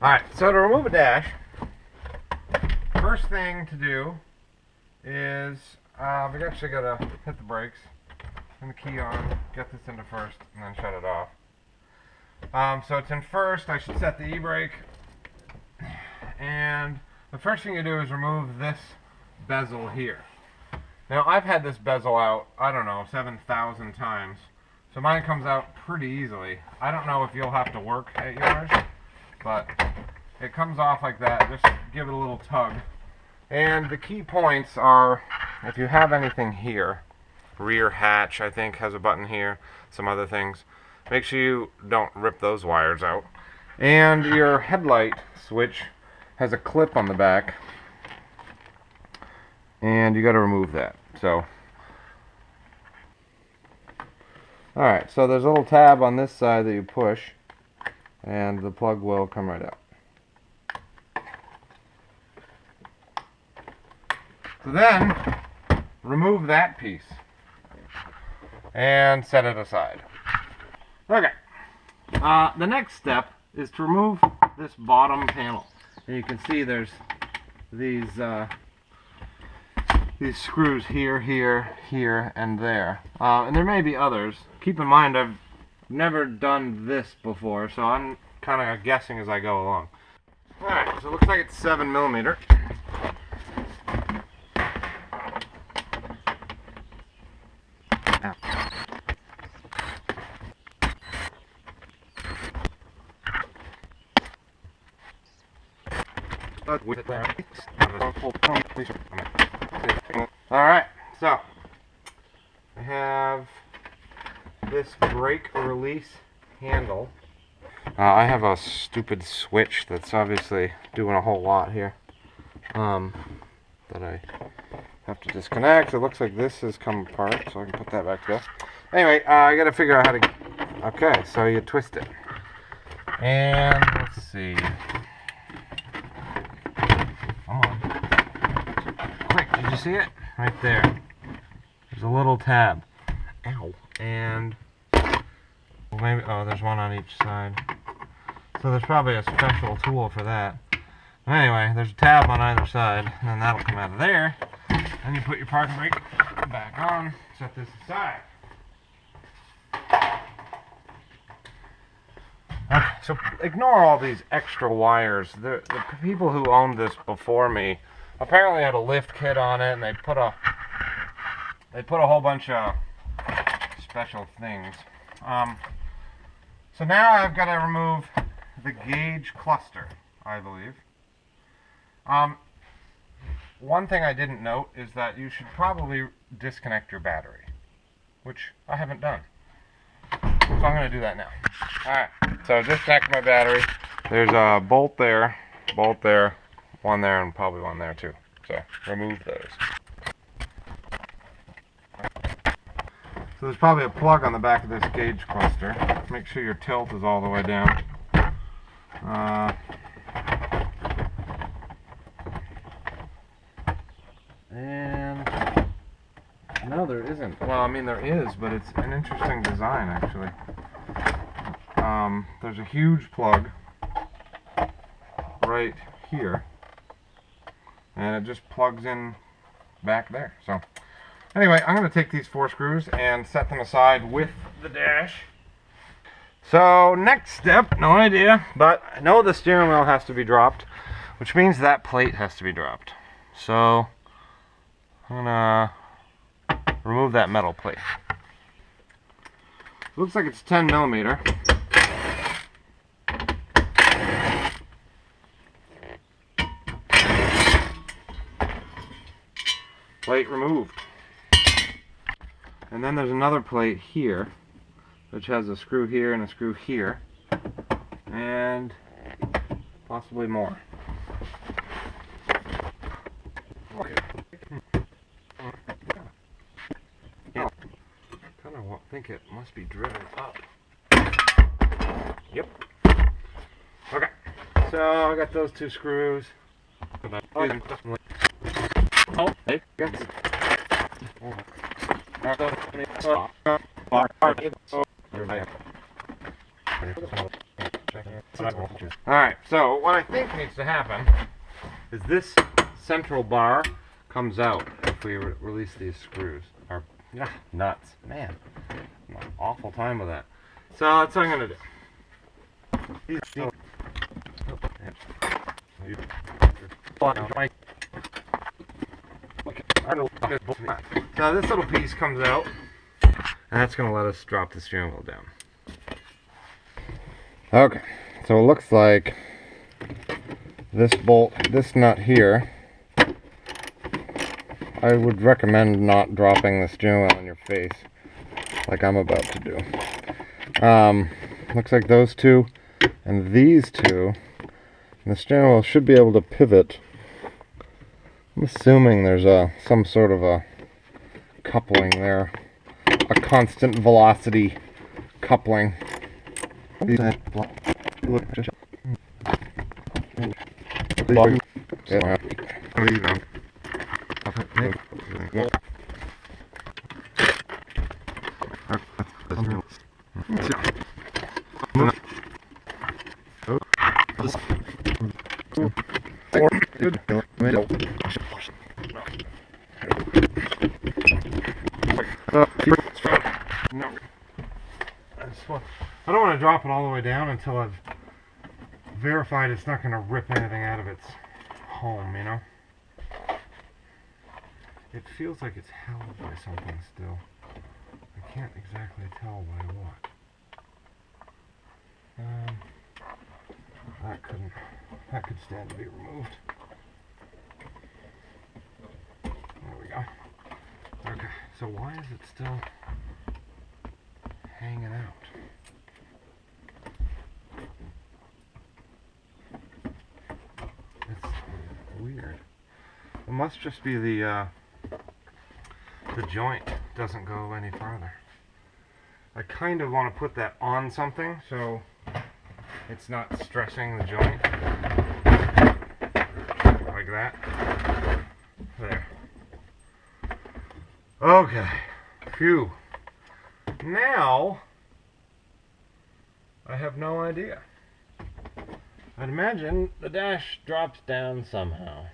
Alright, so to remove a dash, first thing to do is we actually got to hit the brakes, turn the key on, get this into first, and then shut it off. So it's in first. I should set the e-brake, and the first thing you do is remove this bezel here. Now I've had this bezel out, I don't know, 7,000 times, so mine comes out pretty easily. I don't know if you'll have to work at yours, but it comes off like that. Just give it a little tug. And the key points are, if you have anything here, rear hatch I think has a button here, some other things, make sure you don't rip those wires out. And your headlight switch has a clip on the back, and you got to remove that. So alright, so there's a little tab on this side that you push, and the plug will come right out. So then, remove that piece and set it aside. Okay, the next step is to remove this bottom panel. And you can see there's these screws here, here, here, and there. And there may be others. Keep in mind, I've never done this before, so I'm kind of guessing as I go along. Alright, so it looks like it's 7mm. Alright, so I have this brake release handle. I have a stupid switch that's obviously doing a whole lot here that I have to disconnect. It looks like this has come apart, so I can put that back together. Anyway, I gotta figure out how to... Okay, so you twist it. And let's see. Come on. Quick, did you see it? Right there. There's a little tab. Ow. And maybe, oh, there's one on each side. So there's probably a special tool for that. Anyway, there's a tab on either side, and then that'll come out of there. And you put your parking brake back on, set this aside. Okay, so ignore all these extra wires. The people who owned this before me apparently had a lift kit on it, and they put a whole bunch of special things. So now I've got to remove the gauge cluster, I believe. One thing I didn't note is that you should probably disconnect your battery, which I haven't done. So I'm going to do that now. Alright, so disconnect my battery. There's a bolt there, one there, and probably one there too. So remove those. So there's probably a plug on the back of this gauge cluster. Make sure your tilt is all the way down. And no, there isn't. Well, I mean there is, but it's an interesting design actually. There's a huge plug right here, and it just plugs in back there. So anyway, I'm going to take these 4 screws and set them aside with the dash. So next step, no idea, but I know the steering wheel has to be dropped, which means that plate has to be dropped. So I'm going to remove that metal plate. Looks like it's 10mm. Plate removed. And then there's another plate here, which has a screw here and a screw here, and possibly more. I think it must be driven up. Yep. Okay. So I got those 2 screws. Alright, so what I think needs to happen is this central bar comes out if we release these screws. Or, nuts. Man, I'm an awful time with that. So that's what I'm going to do. So this little piece comes out, and that's going to let us drop the steering wheel down. Okay, so it looks like this bolt, this nut here, I would recommend not dropping the steering wheel on your face like I'm about to do. Looks like those two and these two, and the steering wheel should be able to pivot. I'm assuming there's some sort of a coupling there, a constant velocity coupling. I don't want to drop it all the way down until I've verified it's not going to rip anything out of its home, you know? It feels like it's held by something still. I can't exactly tell by what. That could stand to be removed. There we go. Okay, so why is it still hanging out? It's weird. It must just be the joint doesn't go any farther. I kind of want to put that on something so it's not stressing the joint. Like that. There. Okay. Phew. Now, I have no idea. I'd imagine the dash drops down somehow.